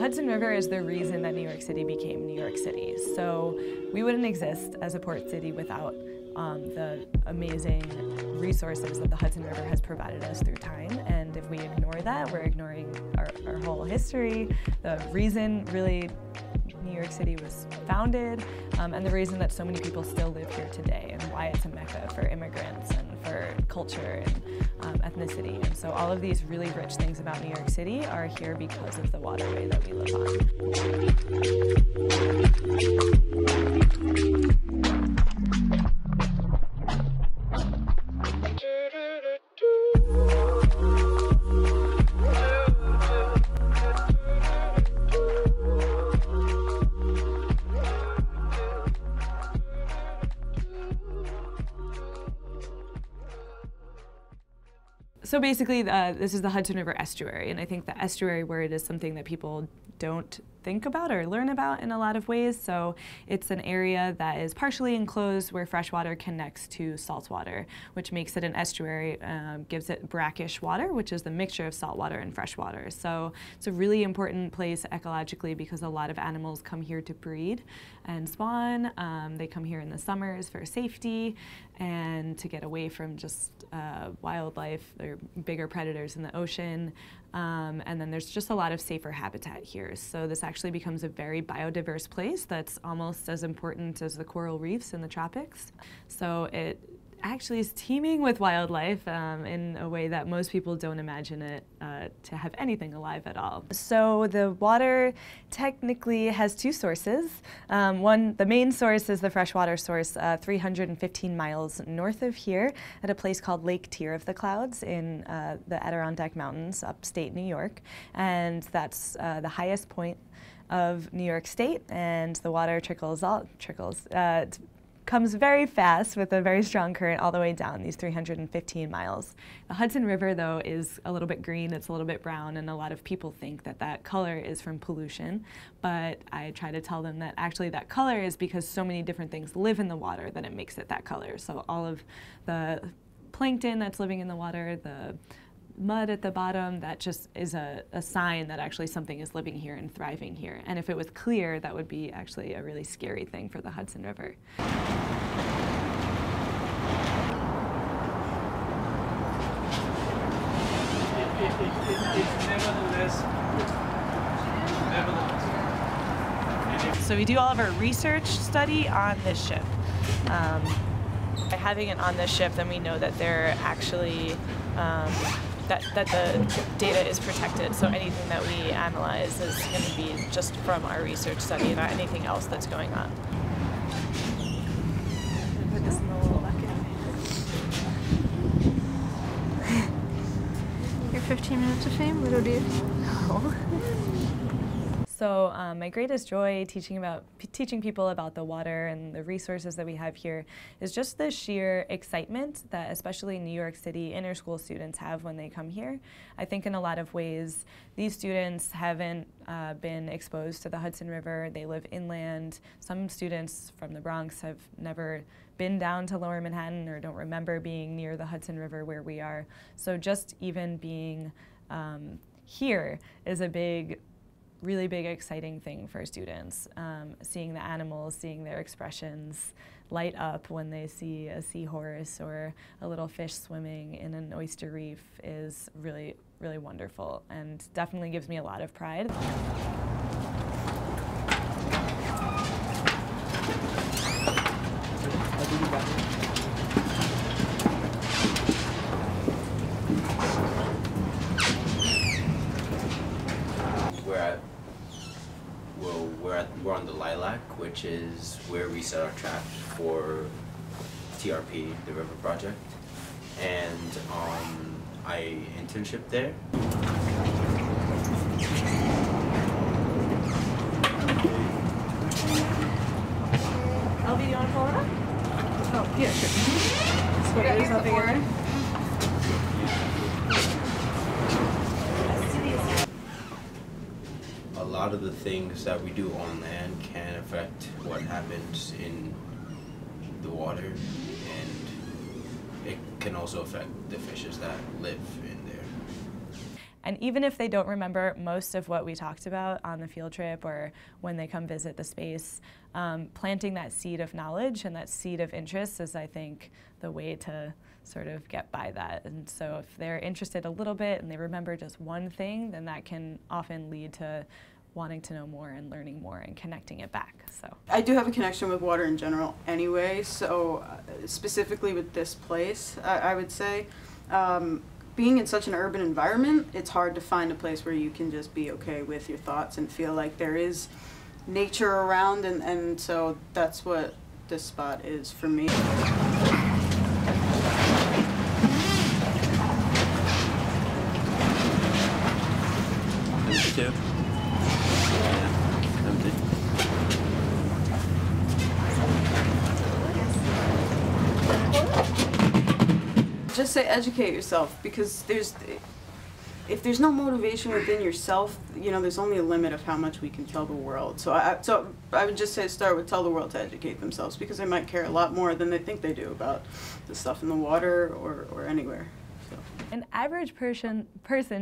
Hudson River is the reason that New York City became New York City. So we wouldn't exist as a port city without the amazing resources that the Hudson River has provided us through time. And if we ignore that, we're ignoring our whole history, the reason really New York City was founded, and the reason that so many people still live here today, and why it's a mecca for immigrants and for culture and ethnicity. And so all of these really rich things about New York City are here because of the waterway that we live on. So basically, this is the Hudson River estuary, and I think the estuary word is something that people don't think about or learn about in a lot of ways. So it's an area that is partially enclosed where freshwater connects to saltwater, which makes it an estuary, gives it brackish water, which is the mixture of saltwater and freshwater. So it's a really important place ecologically because a lot of animals come here to breed and spawn. They come here in the summers for safety and to get away from just wildlife or bigger predators in the ocean. And then there's just a lot of safer habitat here. So this actually becomes a very biodiverse place that's almost as important as the coral reefs in the tropics. So it actually is teeming with wildlife in a way that most people don't imagine it to have anything alive at all. So the water technically has two sources. The main source is the freshwater source 315 miles north of here at a place called Lake Pier of the Clouds in the Adirondack Mountains, upstate New York. And that's the highest point of New York State, and the water comes very fast with a very strong current all the way down these 315 miles. The Hudson River, though, is a little bit green, it's a little bit brown, and a lot of people think that that color is from pollution. But I try to tell them that actually that color is because so many different things live in the water that it makes it that color. So all of the plankton that's living in the water, the mud at the bottom, that just is a sign that actually something is living here and thriving here. And if it was clear, that would be actually a really scary thing for the Hudson River. So we do all of our research study on this ship. By having it on this ship, then we know that they're actually that the data is protected, so anything that we analyze is going to be just from our research study, not anything else that's going on. Put this in the little bucket. Your 15 minutes of fame, little dude? No. So my greatest joy teaching people about the water and the resources that we have here is just the sheer excitement that especially New York City inter-school students have when they come here. I think in a lot of ways these students haven't been exposed to the Hudson River. They live inland. Some students from the Bronx have never been down to Lower Manhattan or don't remember being near the Hudson River where we are. So just even being here is a really big, exciting thing for students. Seeing the animals, seeing their expressions light up when they see a seahorse or a little fish swimming in an oyster reef is really, really wonderful and definitely gives me a lot of pride. We're on the Lilac, which is where we set our traps for TRP, the River Project, and I internship there. LB, do you want to pull it up? Oh, yeah, sure. Wait, there's nothing in there. A lot of the things that we do on land can affect what happens in the water, and it can also affect the fishes that live in there. And even if they don't remember most of what we talked about on the field trip or when they come visit the space, planting that seed of knowledge and that seed of interest is, I think, the way to sort of get by that. And so if they're interested a little bit and they remember just one thing, then that can often lead to wanting to know more and learning more and connecting it back. So I do have a connection with water in general anyway, so specifically with this place, I would say, being in such an urban environment, it's hard to find a place where you can just be okay with your thoughts and feel like there is nature around, and so that's what this spot is for me. Just say educate yourself, because if there's no motivation within yourself, you know, there's only a limit of how much we can tell the world. So I would just say start with tell the world to educate themselves, because they might care a lot more than they think they do about the stuff in the water or anywhere. So. An average person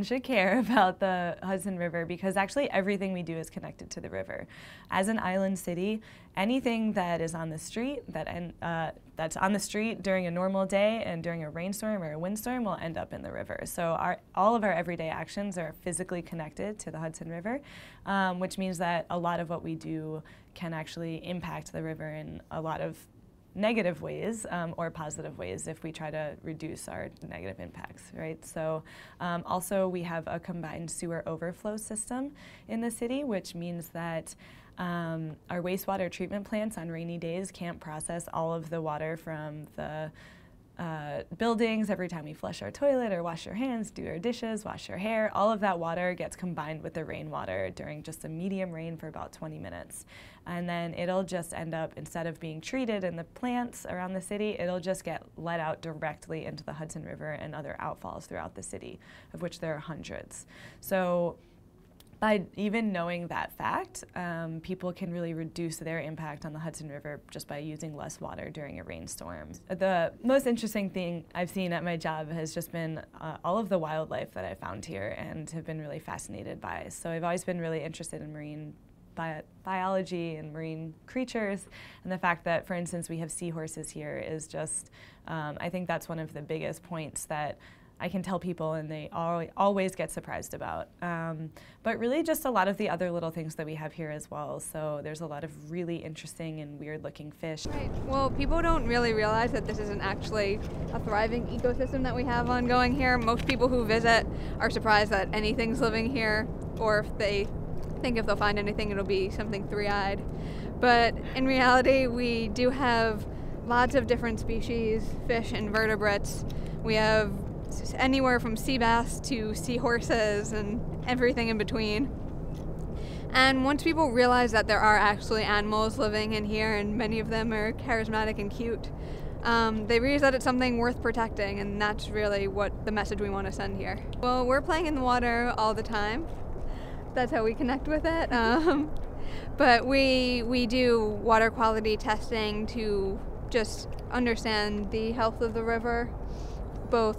should care about the Hudson River, because actually everything we do is connected to the river. As an island city, anything that is on the street, that's on the street during a normal day and during a rainstorm or a windstorm will end up in the river. So all of our everyday actions are physically connected to the Hudson River, which means that a lot of what we do can actually impact the river in a lot of negative ways or positive ways if we try to reduce our negative impacts, right? So also we have a combined sewer overflow system in the city, which means that our wastewater treatment plants on rainy days can't process all of the water from the buildings every time we flush our toilet or wash our hands, do our dishes, wash our hair. All of that water gets combined with the rainwater during just a medium rain for about 20 minutes. And then it'll just end up, instead of being treated in the plants around the city, it'll just get let out directly into the Hudson River and other outfalls throughout the city, of which there are hundreds. So by even knowing that fact, people can really reduce their impact on the Hudson River just by using less water during a rainstorm. The most interesting thing I've seen at my job has just been all of the wildlife that I found here and have been really fascinated by. So I've always been really interested in marine biology and marine creatures, and the fact that, for instance, we have seahorses here is just, I think that's one of the biggest points that I can tell people and they always get surprised about. But really just a lot of the other little things that we have here as well. So there's a lot of really interesting and weird looking fish. Right. Well, people don't really realize that this isn't actually a thriving ecosystem that we have ongoing here. Most people who visit are surprised that anything's living here, or if they think if they'll find anything, it'll be something three-eyed. But in reality, we do have lots of different species, fish and vertebrates. We have anywhere from sea bass to seahorses and everything in between. And once people realize that there are actually animals living in here, and many of them are charismatic and cute, they realize that it's something worth protecting, and that's really what the message we want to send here. Well, we're playing in the water all the time. That's how we connect with it. But we do water quality testing to just understand the health of the river, both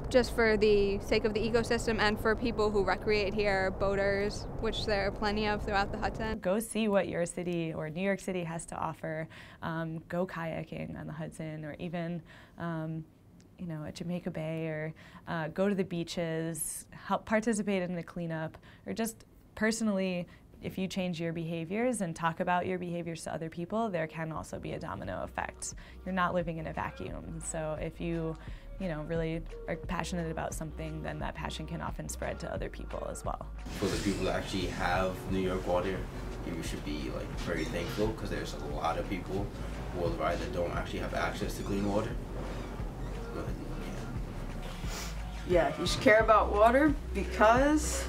just for the sake of the ecosystem and for people who recreate here, boaters, which there are plenty of throughout the Hudson. Go see what your city or New York City has to offer. Go kayaking on the Hudson, or even you know, at Jamaica Bay, or go to the beaches, help participate in the cleanup, or just personally, if you change your behaviors and talk about your behaviors to other people, there can also be a domino effect. You're not living in a vacuum. So if you really are passionate about something, then that passion can often spread to other people as well. For the people that actually have New York water, you should be like very thankful, because there's a lot of people worldwide that don't actually have access to clean water. But, yeah, you should care about water because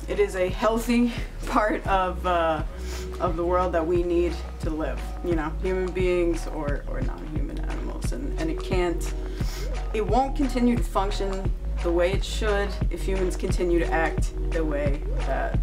it is a healthy part of the world that we need to live. You know, human beings or non-human animals, and it won't continue to function the way it should if humans continue to act the way that